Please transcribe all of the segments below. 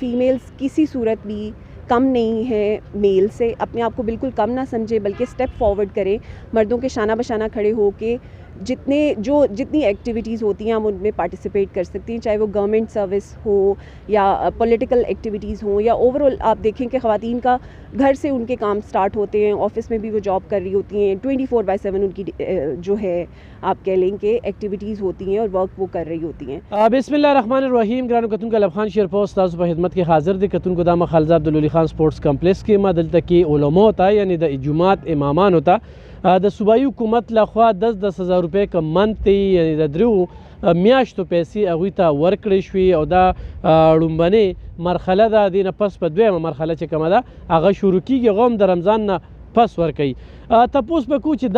فیمیلز کسی صورت بھی کم نہیں ہے میل سے. اپنے آپ کو بالکل کم نہ سمجھے بلکہ اسٹیپ فارورڈ کریں, مردوں کے شانہ بشانہ کھڑے ہو کے جتنی ایکٹیویٹیز ہوتی ہیں ہم ان میں پارٹیسپیٹ کر سکتی ہیں, چاہے وہ گورنمنٹ سروس ہو یا پولیٹیکل ایکٹیویٹیز ہوں, یا اوور آل آپ دیکھیں کہ خواتین کا گھر سے ان کے کام سٹارٹ ہوتے ہیں, آفس میں بھی وہ جاب کر رہی ہوتی ہیں, 24/7 ان کی جو ہے آپ کہہ لیں کہ ایکٹیویٹیز ہوتی ہیں اور ورک وہ کر رہی ہوتی ہیں. بسم اللہ الرحمن الرحیم. گرانو کتن کا لب خان شیر پوسٹ تاسو په خدمت کې حاضر دي. کتن کو دامه خالزه عبدالولی خان سپورٹس کمپلیکس کې ما دلته کې علماء ته یعنی د جماعت امامان ته د صوبایي حکومت لخوا 10,000 روپے کا منت یعنی د درو میاشتو پیسې هغوی ته ورکړې شوې او دا لومبنۍ مرحله ده. دې نه پس په دویمه مرحله چې کومه ده هغه شروع کېږي, هغه هم د رمضان نه پس ورکوي. تپوس به کوو چې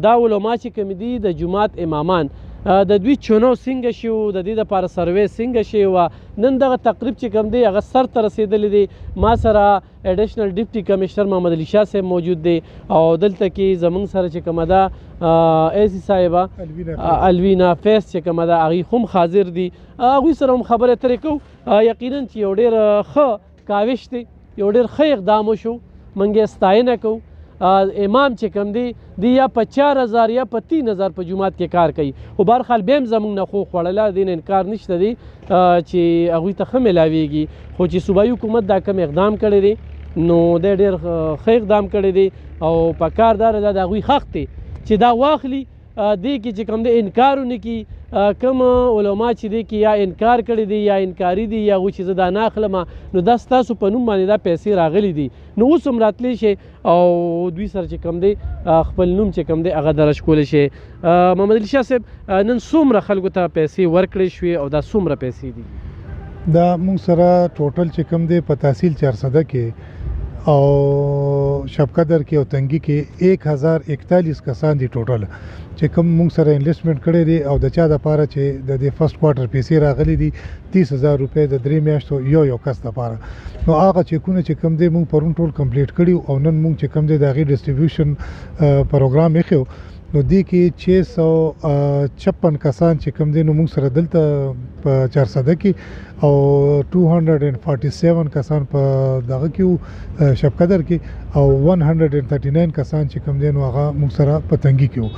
دا علما چې کوم دي د جماعت امامان د دوی چونو څنګه شو, د دې دپاره سروې څنګه شوه. نن دغه تقریب چې کوم دی هغه سر ته رسېدلی دی. ما سره ایډیشنل ډیپټي کمشنر محمد علي شاه صاحب موجود دی او دلته کې زموږ سره چې کومه ده ایسی صاحبه الوینا فیس چې کومه ده هغوی هم حاضر دي. هغوی سره هم خبرې اترې کوو. یقینا چې یو ډېر ښه کاوش دی, یو ډېر ښه اقدام وشو, موږ یې ستاینه کوو. امام چې کوم دی یا په 4,000 یا په 3,000 په جماعت کې کار کوي, خو بهرحال بیا هم زموږ نه خو خوړله, دې نه انکار نشته دی چې هغوی ته ښه میلاویږي. خو چې صوبایي حکومت دا کم اقدام کړی دی نو دی ډېر ښه اقدام کړی دی او په کار دا د هغوی حق دی چې دا واخلي. دې کې چې کوم دی انکار ونه کړي. کوم علما چې دی کې یا انکار کړی دی یا انکاري دي یا هغوی چې زه دا نه اخلم, نو دا ستاسو په نوم باندې دا پیسې راغلي دي, نو اوس هم راتلی شي او دوی سره چې کوم دی خپل نوم چې کوم دی هغه درج کولی شي. محمد علي شاه صاحب, نن څومره خلکو ته پیسې ورکړې شوې او دا څومره پیسې دي؟ دا موږ سره ټوټل چې کوم دی په تحصیل 400 کې او شبقدر کې او تنگی کې 1041 کسان دي ټوټل چې کوم موږ سره انویسټمنټ کړی دی او د چا دپاره چې د دې فرست کوارټر پیسې راغلي دي 30,000 روپۍ د 3 میاشتو یو کس دپاره. نو هغه چیکونه چې کوم دی موږ پرون ټول کمپلیټ کړي او نن موږ چې کوم دی د هغې ډسټریبیوشن پروګرام ایښی نو دې کې 656 کسان چې کوم دی نو موږ سره دلته په 400 کې او 247 کسان په دغه کې شبقدر کې او 139 کسان چې کوم دی نو هغه موږ سره په تنگی کې وو.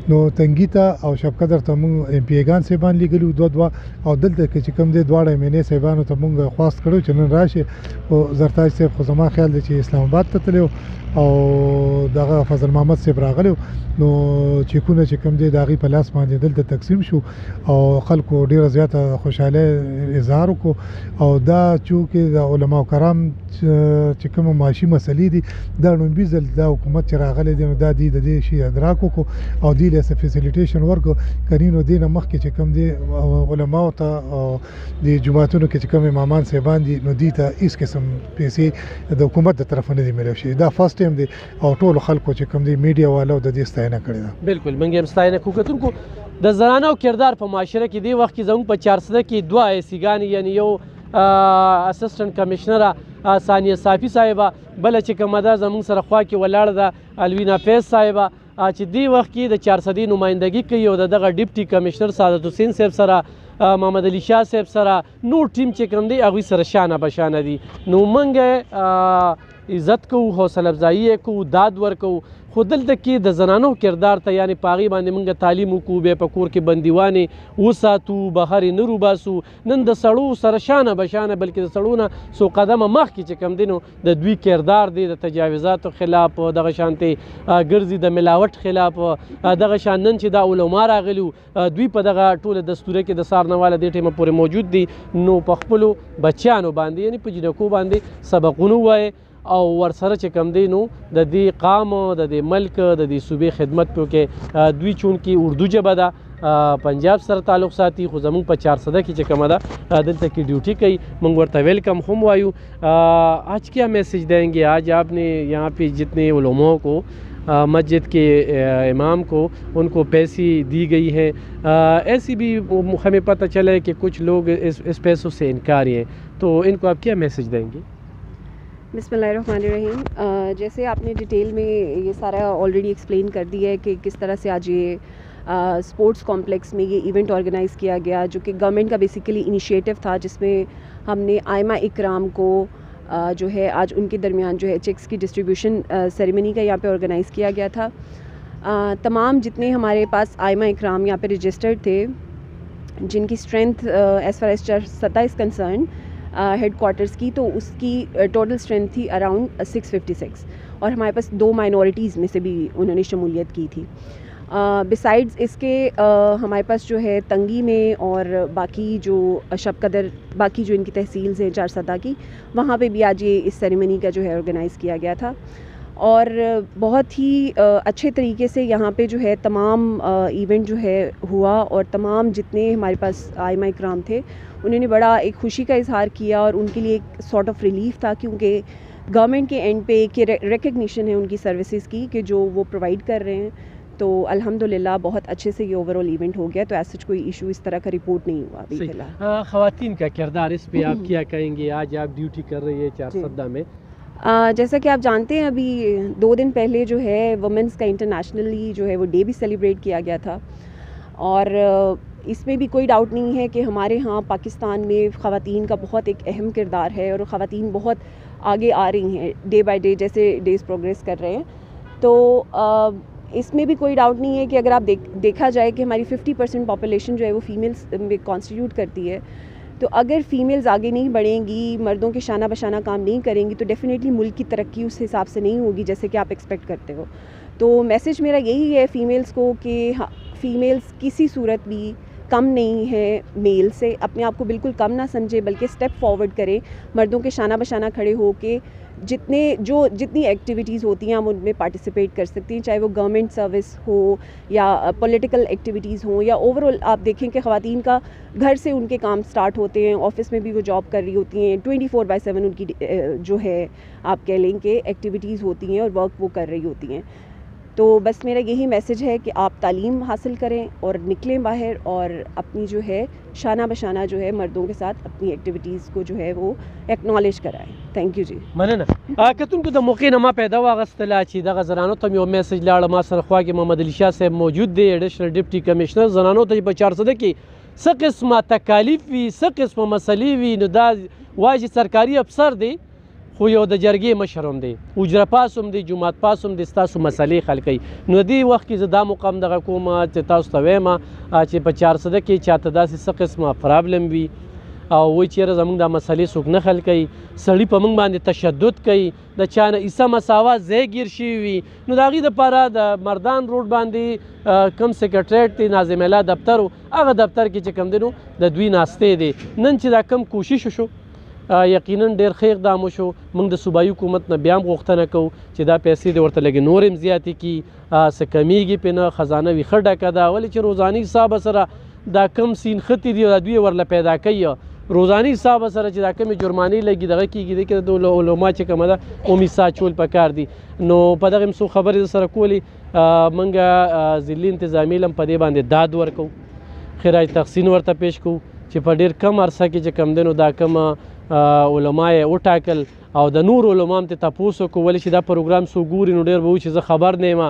نو تنگی ته او شبقدر ته موږ ایم پی ایګان صاحبان لیږلي دوه او دلته کې چې کوم دی دواړه ایم این اے صاحبانو ته موږ خواست کړو چې نن راشي. او زرتاج صاحب خو زما خیال دی چې اسلام آباد ته تللی او دغه فضل محمد صاحب راغلی نو چیکونه چې کوم دی د هغې په لاس باندې دلته تقسیم شو او خلکو ډېره زیاته خوشحالۍ اظهار وکړو. او دا چونکې د علماء کرام چې کومه معاشي مسلې دي دا لومبي ځل دا حکومت چې راغلی دی نو دا دی د دې شي ادراک وکړو او دوی له څه فیسیلیټیشن ورکړو. کنی نو دې نه مخکې چې کوم دی علماو ته او د جوماتونو کې چې کوم امامان صاحبان دي نو دوی ته هېڅ قسم پیسې د حکومت د طرفه نه دي میلاو شوي. دا فرست ټایم دی او ټولو خلکو چې کوم دی میډیا والو د دې ستاینه کړې ده. بالکل موږ هم ستاینه کوو. کتونکو د زنانو کردار په معاشره کې دی وخت کې زموږ په 400 کې 2 ایسیګانې یعنی یو اسسټنټ کمشنره ثانیه صافي صاحبه, بله چې کومه ده زموږ سره خوا کې ولاړه ده الوینا فیض صاحبه چې دې وخت کې د 400 نمایندګي کوي او د دغه ډیپټي کمشنر سعادت حسین صاحب سره محمد علي شاه صاحب سره نور ټیم چې کوم دی هغوی سره شانه بشانه دي. نو موږ عزت کوو, حوصله افزایي کوو, داد ورکوو. خو دلته کې د زنانو کردار ته یعنې په هغې باندې موږ تعلیم وکړو, بیا په کور کې بندیوانې وساتو, بهر یې نه روباسو. نن د سړو سره شانه بشانه بلکې د سړو نه څو قدمه مخکې چې کوم دی نو د دوی کردار دی د تجاوزاتو خلاف, دغه شانتې ګرځي د ملاوټ خلاف. دغه شان نن چې دا علما راغلي دوی په دغه ټوله دستوره کې د سار نه واله دې ټیمه پورې موجود دي, نو په خپلو بچیانو باندې یعنې په جنکو باندې سبقونه ووایي او ورسره چې کوم دی نو د دې قام د دې ملک د دې صوبې خدمت په کې دوی چونکې اردو ژبه ده پنجاب سره تعلق ساتي, خو زموږ په 400 کې چې کومه ده دلته کې ډیوټي کوي. موږ ورته ویلکم هم وایو. آج کیا میسیج دیں گے؟ آج آپ نے یہاں پہ جتنے علماء کو مسجد کے امام کو ان کو پیسے دی گئی ہیں, ایسی بھی ہمیں پتہ چلا ہے کہ کچھ لوگ اس پیسوں سے انکاری ہیں, تو ان کو آپ کیا میسیج دیں گے؟ بسم اللہ الرحمن الرحیم. جیسے آپ نے ڈیٹیل میں یہ سارا آلریڈی ایکسپلین کر دیا ہے کہ کس طرح سے آج یہ اسپورٹس کمپلیکس میں یہ ایونٹ آرگنائز کیا گیا، جو کہ گورنمنٹ کا بیسیکلی انیشیٹو تھا، جس میں ہم نے آئمہ اکرام کو جو ہے آج ان کے درمیان جو ہے چیکس کی ڈسٹریبیوشن سیریمنی کا یہاں پہ آرگنائز کیا گیا تھا. تمام جتنے ہمارے پاس آئمہ اکرام یہاں پہ رجسٹرڈ تھے، جن کی اسٹرینتھ ایز فار ایز چارسدہ از کنسرن ہیڈ کوارٹرز کی، تو اس کی ٹوٹل اسٹرینتھ تھی اراؤنڈ 656، اور ہمارے پاس 2 مائنورٹیز میں سے بھی انہوں نے شمولیت کی تھی. بسائڈز اس کے ہمارے پاس جو ہے تنگی میں اور باقی جو شب قدر باقی جو ان کی تحصیلز ہیں چارسدہ کی، وہاں پہ بھی آج یہ اس سیریمنی کا جو ہے آرگنائز کیا گیا تھا. اور بہت ہی اچھے طریقے سے یہاں پہ جو ہے تمام ایونٹ جو ہے ہوا، اور تمام جتنے ہمارے پاس آئمہ اکرام تھے انہوں نے بڑا ایک خوشی کا اظہار کیا، اور ان کے لیے ایک سارٹ آف ریلیف تھا، کیونکہ گورنمنٹ کے اینڈ پہ ایک ریکگنیشن ہے ان کی سروسز کی کہ جو وہ پرووائڈ کر رہے ہیں. تو الحمدللہ بہت اچھے سے یہ اوور آل ایونٹ ہو گیا، تو ایسا کچھ کوئی ایشو اس طرح کا رپورٹ نہیں ہوا ابھی فی الحال. خواتین کا کردار اس پہ آپ کیا کہیں گے؟ آج آپ ڈیوٹی کر رہی ہے چارسدہ میں. جیسا کہ آپ جانتے ہیں ابھی 2 دن پہلے جو ہے وومنس کا انٹرنیشنلی جو ہے وہ ڈے بھی سیلیبریٹ کیا گیا تھا، اور اس میں بھی کوئی ڈاؤٹ نہیں ہے کہ ہمارے ہاں پاکستان میں خواتین کا بہت ایک اہم کردار ہے، اور خواتین بہت آگے آ رہی ہیں ڈے بائی ڈے، جیسے ڈیز پروگریس کر رہے ہیں. تو اس میں بھی کوئی ڈاؤٹ نہیں ہے کہ اگر آپ دیکھا جائے کہ ہماری 50% پاپولیشن جو ہے وہ فیمیلز میں کانسٹیٹیوٹ کرتی ہے، تو اگر فیمیلز آگے نہیں بڑھیں گی، مردوں کے شانہ بشانہ کام نہیں کریں گی، تو ڈیفینیٹلی ملک کی ترقی اس حساب سے نہیں ہوگی جیسے کہ آپ ایکسپیکٹ کرتے ہو. تو میسج میرا یہی ہے فیمیلز کو کہ فیمیلز کسی صورت بھی کم نہیں ہے میل سے، اپنے آپ کو بالکل کم نہ سمجھے بلکہ اسٹیپ فارورڈ کریں، مردوں کے شانہ بشانہ کھڑے ہو کے جتنی ایکٹیویٹیز ہوتی ہیں ہم ان میں پارٹیسپیٹ کر سکتی ہیں، چاہے وہ گورنمنٹ سروس ہو یا پولیٹیکل ایکٹیویٹیز ہوں، یا اوور آل آپ دیکھیں کہ خواتین کا گھر سے ان کے کام سٹارٹ ہوتے ہیں، آفس میں بھی وہ جاب کر رہی ہوتی ہیں، 24/7 ان کی جو ہے آپ کہہ لیں کہ ایکٹیویٹیز ہوتی ہیں اور ورک وہ کر رہی ہوتی ہیں. تو بس میرا یہی میسج ہے کہ آپ تعلیم حاصل کریں اور نکلیں باہر، اور اپنی جو ہے شانہ بشانہ جو ہے مردوں کے ساتھ اپنی ایکٹیویٹیز کو جو ہے وہ ایکنالج کرائیں. تھینک یو جی. مننه. کتونکو د موقع نه ما پیدا واغستله چې دغه زنانو ته یو میسج لاړه. ما سره خوا کې محمد علي شاه صاحب موجود دی، ایډیشنل ډیپټي کمشنر. زنانو ته په 400 کې څه قسمه تکالیف وي، څه قسمه مسلې وي، نو دا وایي چې سرکاري افسر دی خو یو د جرګې مشر هم دی، اجره پاس هم دی، جومات پاس هم دی، ستاسو مسلې حل کوي. نو دې وخت کې زه دا مقام دغه کوم چې تاسو ته وایم چې په 400 کې چاته داسې څه قسمه پرابلم وي او وایي چېرې زموږ دا مسلې څوک نه حل کوي، سړي په موږ باندې تشدد کوي، د چا نه عیسه مساوات ځای ګیر شوي وي، نو د هغې دپاره د مردان روډ باندې کم سیکرټریټ دی، ناظم الله دفتر و، هغه دفتر کې چې کوم دی نو د دوی ناستې دی. نن چې دا کم کوشش وشو یقینا ډېر ښه اقدام وشو. موږ د صوبایي حکومت نه بیا هم غوښتنه کوو چې دا پیسې د ورته لږې نور هم زیاتې کړي، څه کمیږي پرې نه، خزانه وي ښه ډکه ده، ولې چې روزاني حساب سره دا کم سین خطي دي دا دوی ورله پیدا کوي، روزاني حساب سره چې دا کمې جرمانې لګي دغه کېږي، دې کې د علما چې کومه ده اومیسا چول پکار دي. نو په دغه څو خبرې سره کولې موږ ضلعي انتظامیې هم په دې باندې داد ورکوو، خراج تحسین ورته پیش کوو چې په ډېر کم عرصه کې چې کم دی نو دا کم علما یې وټاکل او د نور علما هم ته تپوس وکړو، ولې چې دا پروګرام څوک ګوري نو ډېر به وایي چې زه خبر نه یم،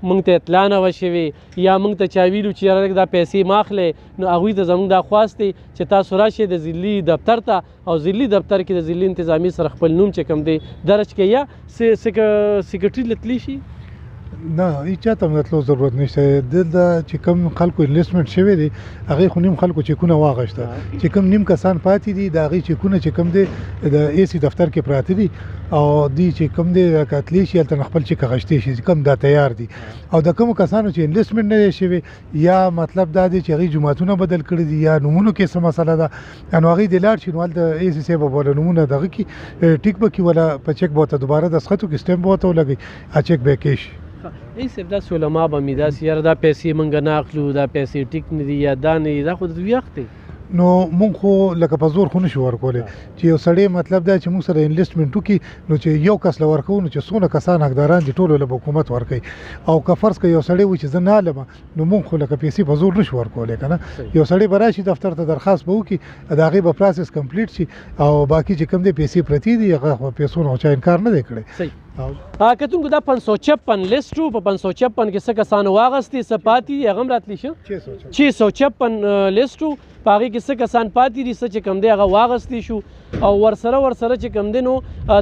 موږ ته اطلاع نه وه شوې، یا موږ ته چا ویلو چې یاره دا پیسې مه اخلئ. نو هغوی ته زموږ دا خواست دی چې تاسو راشئ د ضلعي دفتر ته، او ضلعي دفتر کې د ضلعي انتظامي سره خپل نوم چې کوم دی درج کړئ، یا سیکرټري له تللی شي. نه هیچا ته مطلب ضرورت نشته. دلته چې کوم خلکو انویسټمنټ شوی دی هغې خو نیم خلکو چیکونه واغشته، چې کوم نیم کسان پاتې دي د هغې چیکونه چې کوم دی د اے سی دفتر کې پراته دي، او دی چې کوم دی کتلی شي هلته نه خپل چیک اخیستی شي، کوم دا تیار دي. او د کومو کسانو چې انویسټمنټ نه دی شوی یا مطلب دا دی چې هغې جوماتونه بدل کړي دي یا نومونو کې څه مسله ده، نو هغې دې لاړ شي نو هلته اے سی صاحب به وله نومونه دغه کړي ټیک به کړي، وله په چیک به ورته دوباره دستخط وکړي، سټمپ به ورته ولګوي، چیک به یې کېږي. ای صاحب داسې علما به مې داسې یاره دا پیسې موږ نه اخلو، دا پیسې ټیک نه دي یا دا نه دي، دا خو د دوی حق دی. نو مونږ خو لکه په زور خو نشو ورکولی چې یو سړی مطلب دا چې مونږ سره انویسټمنټ وکړي نو چې یو کس له ورکوو نو چې څونه کسان حقداران دي ټولو له به حکومت ورکوي، او که فرض که یو سړی وي چې زه نه علم نو مونږ خو لکه پیسې په زور نشو ورکولی که نه. یو سړی به راشي دفتر ته درخواست به وکړي، د هغې به پروسس کمپلیټ شي، او باقي چې کوم دی پیسې پرتې دي هغه خو پیسو نه چا انکار نه دی کړی. کتونکو دا 556 لیست و په 556 کې څه کسانو واغستې څه پاتې دي هغه هم راتلی شو 656 لیست و په هغې کې څه کسان پاتې دي څه چې کوم دی هغه واغستی شو او ورسره چې کوم دی نو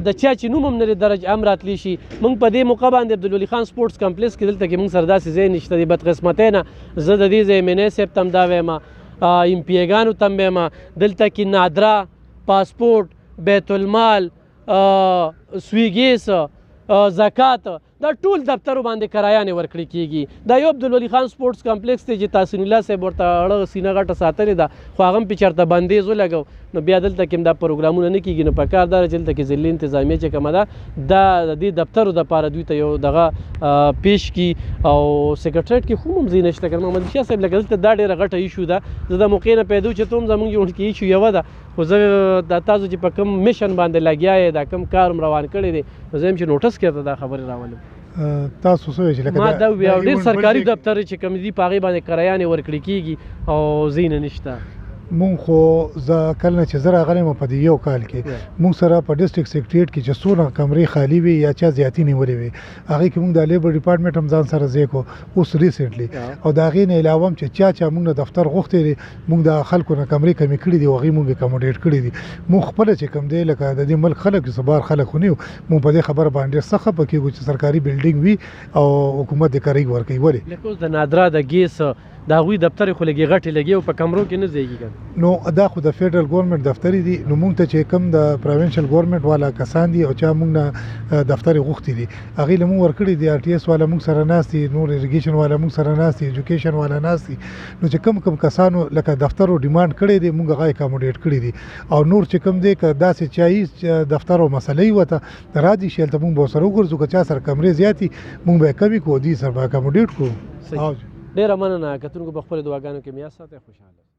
د چا چې نوم هم نه دی درج هم راتلی شي. موږ په دې موقع باندې عبدالولي خان سپورټس کمپلیکس کې دلته کې موږ سره داسې ځای نشته دی بدقسمتۍ نه زه د دې ځای منی صاحب ته هم دا وایم امپیګانو ته هم وایم دلته کې نادرا پاسپورټ بیت المال سویګیس زکات دا ټول دفترو باندې کرایانې ورکړې کېږي. دا یو عبدالولي خان سپورټس کمپلیکس دی چې تحسین الله صاحب ورته اړه سینه غټه ساتلې ده خو هغه هم پې چېرته بندیز ولګو نو بیا دلته کې هم دا پروګرامونه نه کېږي نو پکار دا چې دلته کې ضلعي انتظامیه چې کومه ده دا د دې دفترو دپاره دوی ته یو دغه پیش کړي او سیکرټریټ کې خو هم ځای نشته که محمد شاه صاحب لکه دلته دا ډېره غټه ایشو ده زه د موقع نه پیدا چې ته هم زموږ یو کې ایشو یوه ده خو زه دا تاسو چې په کوم میشن باندې لګیا یې دا کوم کار هم روان کړی دی نو زه یم چې نوټس کړی دا خبرې راولم تاسو څه وایئ چې ما دا ویل ډېر سرکاري دفتر چې کوم دي په هغې باندې کرایانې ورکړې کېږي او ځای نه نشته. مونږ خو زه کله نه چې زه راغلی یم په دې یو کال کې مونږ سره په ډسټرکټ سیکرټریټ کې چې څونه کمرې خالي وي یا چا زیاتې نیولې وي هغې کې مونږ د لیبر ډپارټمنټ هم ځان سره ځای کړو اوس ریسنټلی او د هغې نه علاوه هم چې چا مونږ نه دفتر غوښتی دی مونږ د خلکو نه کمرې کمې کړي دي او هغې مونږ اکاموډیټ کړي دي. مونږ خپله چې کوم دی لکه د دې ملک خلک چې بار خلک خو نه یو مونږ په دې خبره باندې ډېر سخت خفه کېږو چې سرکاري بلډینګ وي او حکومت د کرایي ورکوي. ولې لکه اوس د نادرا د ګیس د هغوی دفتر خو لږې غټې لګي او په کمرو کې نه ځایږي نو دا خو د فیډرل ګورنمنټ دفترې دي نو مونږ ته چې کوم د پروینشل ګورنمنټ والا کسان دي او چا مونږ نه دفتر غوښتي دي هغې له مونږ ورکړي دي آر ټي ایس والا مونږ سره ناست دي نور اریګیشن والا مونږ سره ناست دي ایجوکیشن والا ناست دي نو چې کوم کسانو لکه دفترو ډیمانډ کړی دی مونږ هغه اکاموډیټ کړي دي او نور چې کوم دی که داسې چایي دفتر او مسله یې وته راځي چې هلته مونږ به ورسره وګرځو که چا سره کمرې زیاتې مونږ به یې کمې کړو دوی سره به اکاموډیټ کړو. ډېره مننه کتونکو په خپلو دعاګانو کې مې یاد ساتئ خوشحاله